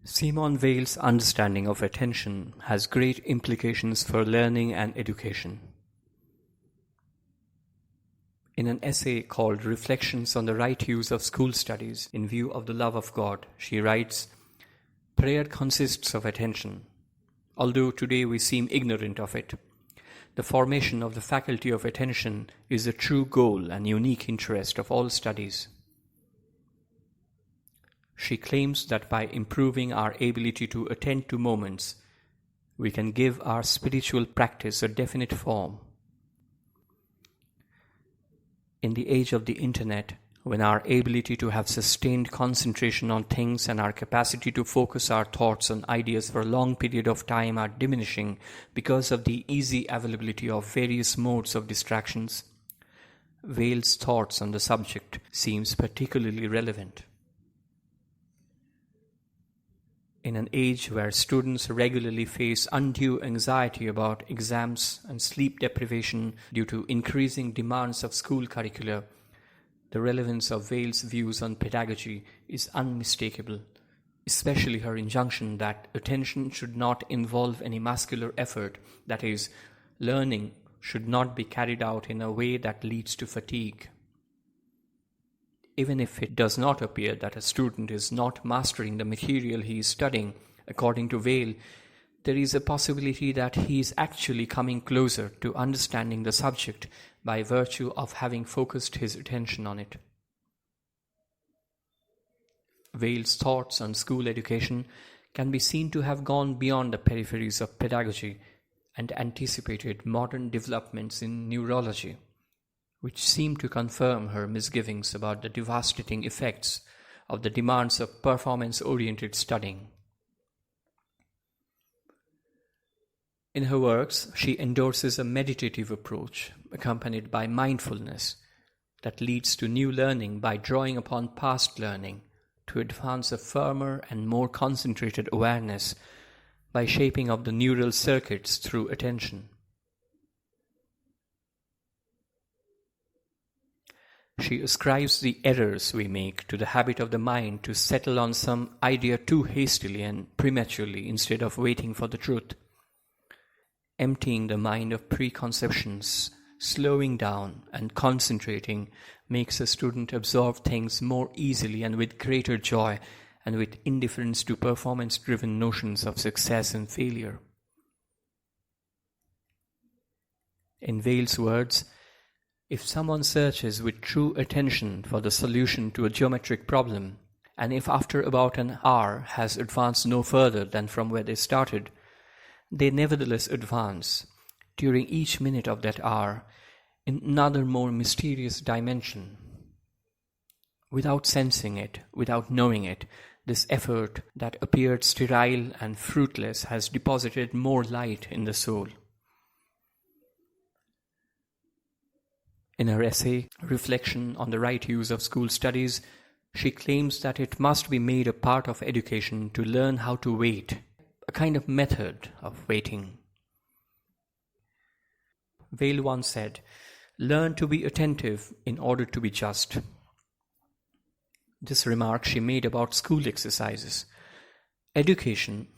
Simone Weil's understanding of attention has great implications for learning and education. In an essay called Reflections on the Right Use of School Studies in View of the Love of God, she writes, "Prayer consists of attention. Although today we seem ignorant of it, the formation of the faculty of attention is a true goal and unique interest of all studies." She claims that by improving our ability to attend to moments, we can give our spiritual practice a definite form. In the age of the internet, when our ability to have sustained concentration on things and our capacity to focus our thoughts on ideas for a long period of time are diminishing because of the easy availability of various modes of distractions, Weil's thoughts on the subject seems particularly relevant. In an age where students regularly face undue anxiety about exams and sleep deprivation due to increasing demands of school curricula, the relevance of Weil's views on pedagogy is unmistakable, especially her injunction that attention should not involve any muscular effort, that is, learning should not be carried out in a way that leads to fatigue. Even if it does not appear that a student is not mastering the material he is studying, according to Weil, there is a possibility that he is actually coming closer to understanding the subject by virtue of having focused his attention on it. Weil's thoughts on school education can be seen to have gone beyond the peripheries of pedagogy and anticipated modern developments in neurology, which seem to confirm her misgivings about the devastating effects of the demands of performance-oriented studying. In her works, she endorses a meditative approach accompanied by mindfulness that leads to new learning by drawing upon past learning to advance a firmer and more concentrated awareness by shaping of the neural circuits through attention. She ascribes the errors we make to the habit of the mind to settle on some idea too hastily and prematurely instead of waiting for the truth. Emptying the mind of preconceptions, slowing down and concentrating makes a student absorb things more easily and with greater joy and with indifference to performance-driven notions of success and failure. In Weil's words, if someone searches with true attention for the solution to a geometric problem, and if after about an hour has advanced no further than from where they started, they nevertheless advance, during each minute of that hour, in another more mysterious dimension. Without sensing it, without knowing it, this effort that appeared sterile and fruitless has deposited more light in the soul. In her essay, Reflection on the Right Use of School Studies, she claims that it must be made a part of education to learn how to wait, a kind of method of waiting. Weil once said, "Learn to be attentive in order to be just." This remark she made about school exercises. Education,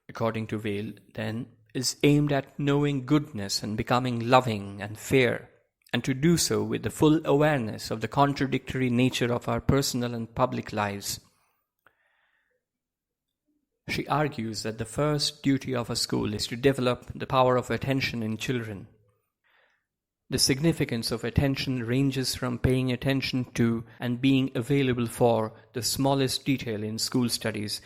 according to Weil, then, is aimed at knowing goodness and becoming loving and fair, and to do so with the full awareness of the contradictory nature of our personal and public lives. She argues that the first duty of a school is to develop the power of attention in children. The significance of attention ranges from paying attention to and being available for the smallest detail in school studies,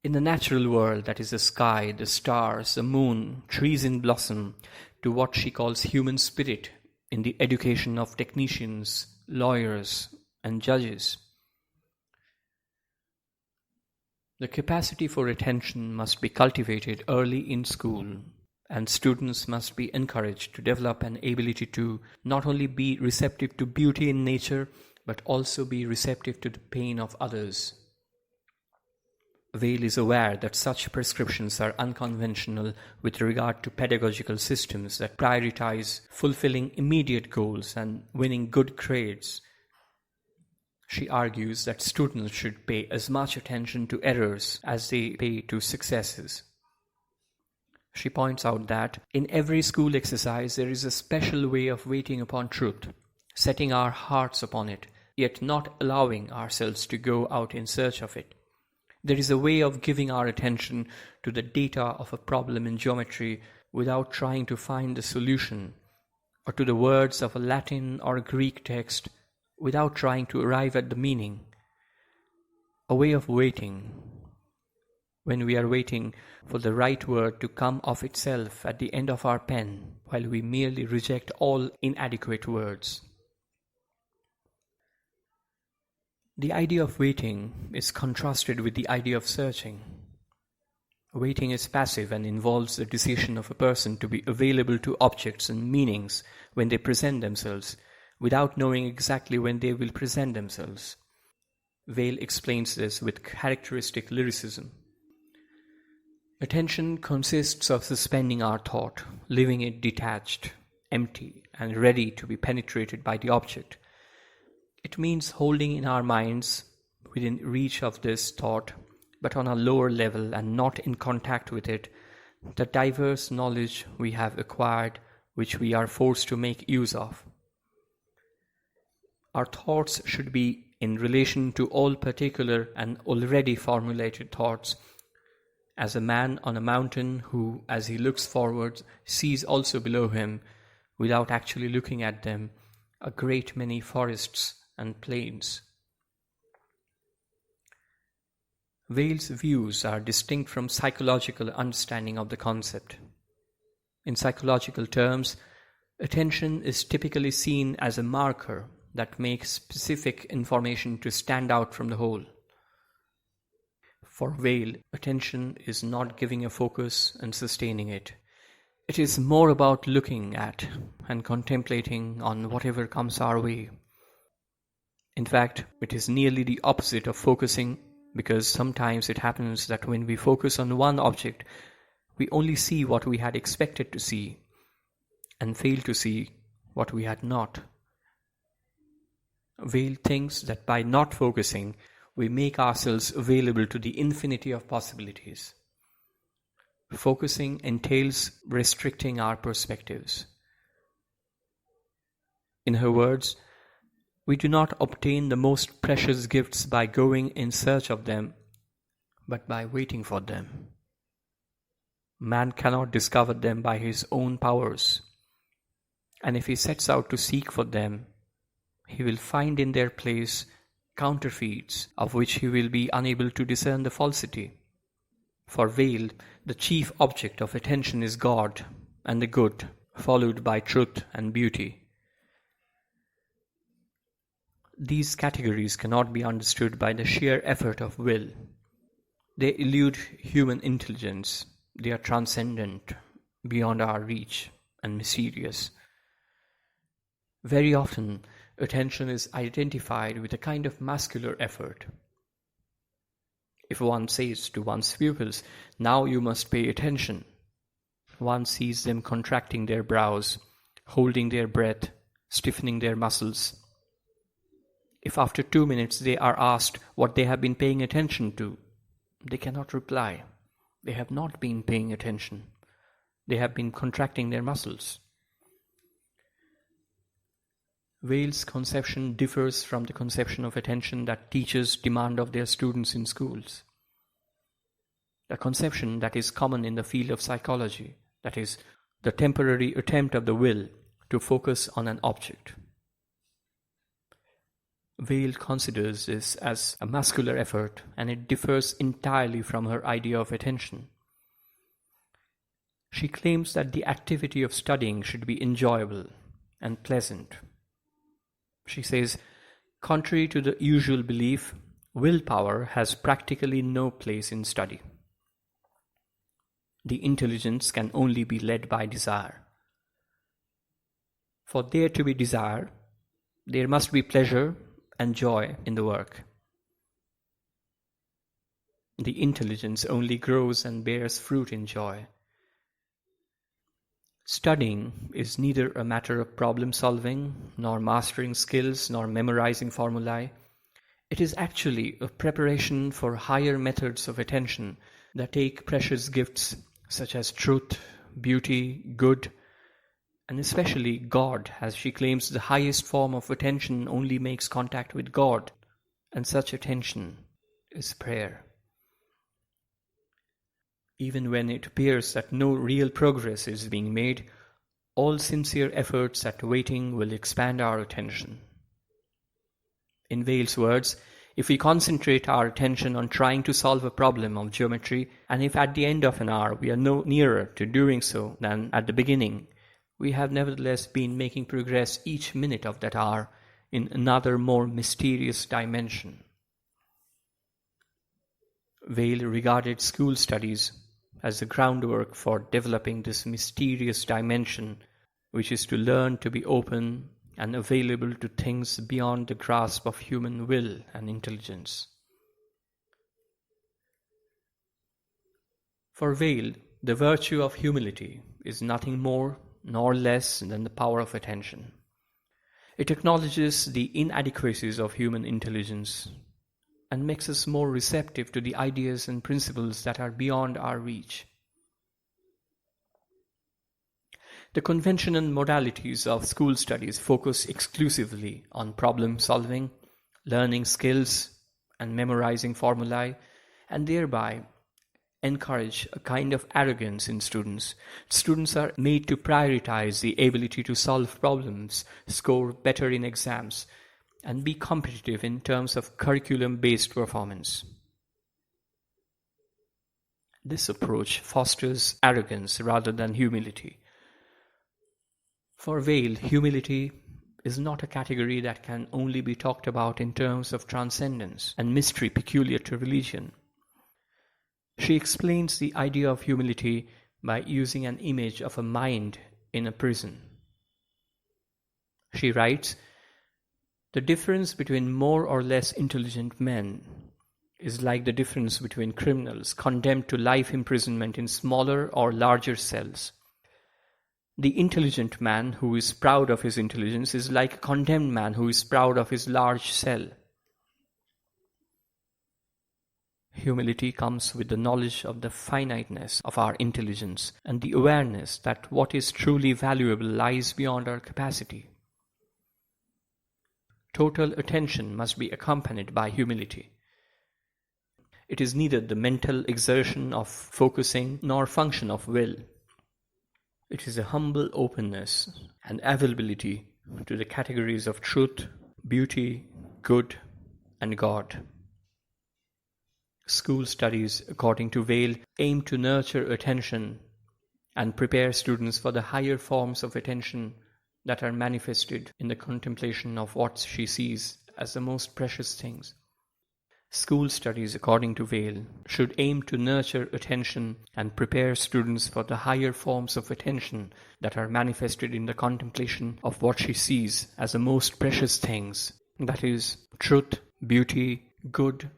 in the natural world, that is the sky, the stars, the moon, trees in blossom, to what she calls human spirit, in the education of technicians, lawyers, and judges. The capacity for attention must be cultivated early in school, and students must be encouraged to develop an ability to not only be receptive to beauty in nature, but also be receptive to the pain of others. Weil is aware that such prescriptions are unconventional with regard to pedagogical systems that prioritize fulfilling immediate goals and winning good grades. She argues that students should pay as much attention to errors as they pay to successes. She points out that in every school exercise there is a special way of waiting upon truth, setting our hearts upon it, yet not allowing ourselves to go out in search of it. There is a way of giving our attention to the data of a problem in geometry without trying to find the solution, or to the words of a Latin or Greek text without trying to arrive at the meaning. A way of waiting, when we are waiting for the right word to come of itself at the end of our pen, while we merely reject all inadequate words. The idea of waiting is contrasted with the idea of searching. Waiting is passive and involves the decision of a person to be available to objects and meanings when they present themselves, without knowing exactly when they will present themselves. Weil explains this with characteristic lyricism. Attention consists of suspending our thought, leaving it detached, empty, and ready to be penetrated by the object. It means holding in our minds, within reach of this thought, but on a lower level and not in contact with it, the diverse knowledge we have acquired, which we are forced to make use of. Our thoughts should be in relation to all particular and already formulated thoughts, as a man on a mountain who, as he looks forward, sees also below him, without actually looking at them, a great many forests and plains. Weil's views are distinct from psychological understanding of the concept. In psychological terms, attention is typically seen as a marker that makes specific information to stand out from the whole. For Weil, attention is not giving a focus and sustaining it. It is more about looking at and contemplating on whatever comes our way. In fact, it is nearly the opposite of focusing, because sometimes it happens that when we focus on one object, we only see what we had expected to see and fail to see what we had not. Weil thinks that by not focusing, we make ourselves available to the infinity of possibilities. Focusing entails restricting our perspectives. In her words, we do not obtain the most precious gifts by going in search of them, but by waiting for them. Man cannot discover them by his own powers, and if he sets out to seek for them, he will find in their place counterfeits of which he will be unable to discern the falsity. For Weil, the chief object of attention is God and the good, followed by truth and beauty. These categories cannot be understood by the sheer effort of will. They elude human intelligence. They are transcendent, beyond our reach, and mysterious. Very often, attention is identified with a kind of muscular effort. If one says to one's pupils, "Now you must pay attention," one sees them contracting their brows, holding their breath, stiffening their muscles. If after 2 minutes they are asked what they have been paying attention to, they cannot reply. They have not been paying attention. They have been contracting their muscles. Weil's conception differs from the conception of attention that teachers demand of their students in schools. A conception that is common in the field of psychology, that is, the temporary attempt of the will to focus on an object. Weil considers this as a muscular effort, and it differs entirely from her idea of attention. She claims that the activity of studying should be enjoyable and pleasant. She says, contrary to the usual belief, willpower has practically no place in study. The intelligence can only be led by desire. For there to be desire, there must be pleasure and joy in the work. The intelligence only grows and bears fruit in joy. Studying is neither a matter of problem solving, nor mastering skills, nor memorizing formulae. It is actually a preparation for higher methods of attention that take precious gifts such as truth, beauty, good, and especially God, as she claims the highest form of attention only makes contact with God, and such attention is prayer. Even when it appears that no real progress is being made, all sincere efforts at waiting will expand our attention. In Weil's words, if we concentrate our attention on trying to solve a problem of geometry, and if at the end of an hour we are no nearer to doing so than at the beginning, we have nevertheless been making progress each minute of that hour in another more mysterious dimension. Weil regarded school studies as the groundwork for developing this mysterious dimension, which is to learn to be open and available to things beyond the grasp of human will and intelligence. For Weil, the virtue of humility is nothing more nor less than the power of attention. It acknowledges the inadequacies of human intelligence and makes us more receptive to the ideas and principles that are beyond our reach. The conventional modalities of school studies focus exclusively on problem solving, learning skills, and memorizing formulae, and thereby encourage a kind of arrogance in students. Students are made to prioritize the ability to solve problems, score better in exams, and be competitive in terms of curriculum-based performance. This approach fosters arrogance rather than humility. For Weil, humility is not a category that can only be talked about in terms of transcendence and mystery peculiar to religion. She explains the idea of humility by using an image of a mind in a prison. She writes, "The difference between more or less intelligent men is like the difference between criminals condemned to life imprisonment in smaller or larger cells. The intelligent man who is proud of his intelligence is like a condemned man who is proud of his large cell." Humility comes with the knowledge of the finiteness of our intelligence and the awareness that what is truly valuable lies beyond our capacity. Total attention must be accompanied by humility. It is neither the mental exertion of focusing nor function of will. It is a humble openness and availability to the categories of truth, beauty, good, and God. School studies, according to Weil, aim to nurture attention and prepare students for the higher forms of attention that are manifested in the contemplation of what she sees as the most precious things. School studies, according to Weil, should aim to nurture attention and prepare students for the higher forms of attention that are manifested in the contemplation of what she sees as the most precious things, that is, truth, beauty, good,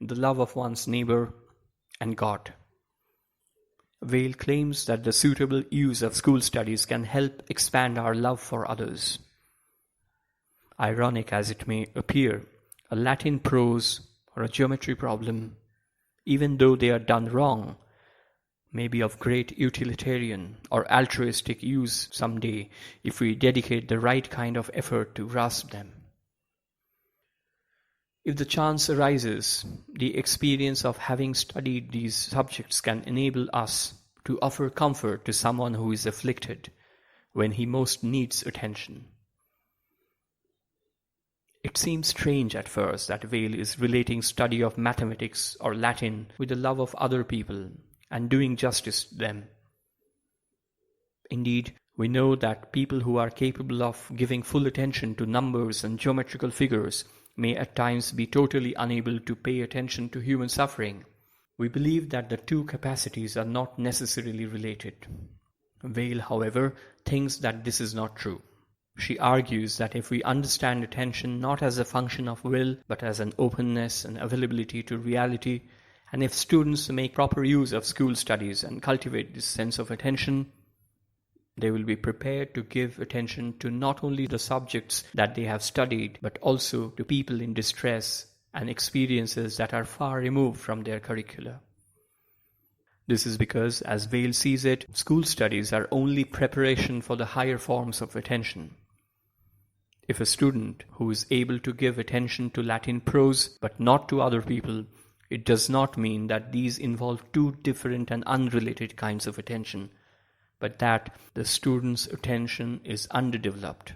the love of one's neighbor, and God. Weil claims that the suitable use of school studies can help expand our love for others. Ironic as it may appear, a Latin prose or a geometry problem, even though they are done wrong, may be of great utilitarian or altruistic use someday if we dedicate the right kind of effort to grasp them. If the chance arises, the experience of having studied these subjects can enable us to offer comfort to someone who is afflicted when he most needs attention. It seems strange at first that Weil is relating study of mathematics or Latin with the love of other people and doing justice to them. Indeed, we know that people who are capable of giving full attention to numbers and geometrical figures may at times be totally unable to pay attention to human suffering. We believe that the two capacities are not necessarily related. Weil, however, thinks that this is not true. She argues that if we understand attention not as a function of will, but as an openness and availability to reality, and if students make proper use of school studies and cultivate this sense of attention, They will be prepared to give attention to not only the subjects that they have studied, but also to people in distress and experiences that are far removed from their curricula. This is because, as Weil sees it, school studies are only preparation for the higher forms of attention. If a student who is able to give attention to Latin prose but not to other people, it does not mean that these involve two different and unrelated kinds of attention, but that the student's attention is underdeveloped.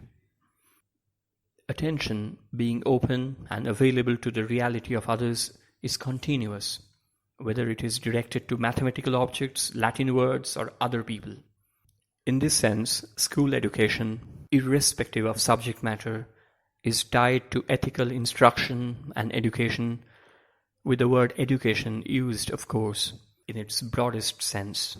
Attention, being open and available to the reality of others, is continuous, whether it is directed to mathematical objects, Latin words, or other people. In this sense, school education, irrespective of subject matter, is tied to ethical instruction and education, with the word education used, of course, in its broadest sense.